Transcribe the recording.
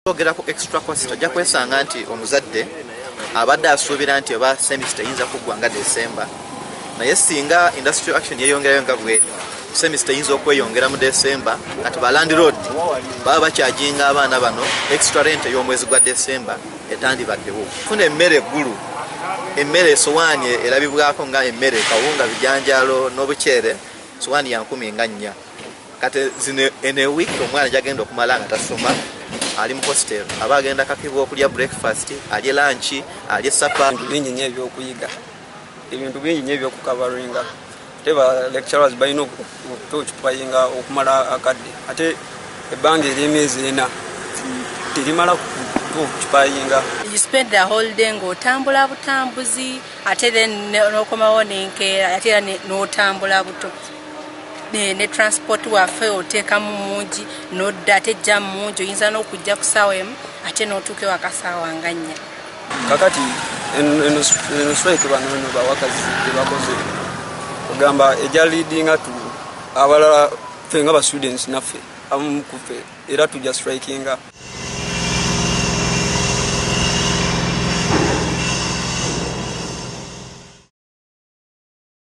Ogera ku extra cost ojja kwesanga nti omuzadde abadde asuubira nti oba semester yinza kuggwa nga December, naye singa industrial action yeyongerayo nga bwe semester yinza okweyongera mu December, kati ba landlord baba bakyajinga abaana bano extra rent ey'omwezi gwa December etandibaddewo. Funa emmere eggulu, emmere esowaani erabibwako nga emmere kawunga, bijanjalo n'obuceere, sowaani ya 10 kati zino ene week omwana jagenda okumala nga tasoma, ali mu hostel, aba agenda kakibwa okulya breakfast, alye lunch, alye supper. Bingi nnyo ebyokuyiga, ebintu bingi nnyo ebyokukavaringa. Teba lecturers balina okutokipayinga okumala akadde, ate ebbanga ery'emyezi 4 terimala kukipayinga. You spend the whole day ng'otambula butambuzi, ate then n'okomawo n'enkeera, ate n'otambula buto. Ne transport waffe oteekamu mungi n'odda ate ejja mungi, oyinza n'okujja ku ssaawa emu ate n'otuuke waka ssaawa nga 4. Kakati eno strike bano bawakazi bakoze ogamba ejja leadinga tu abalala ffe nga ba students naffe abamu ku ffe era tujja strikinga.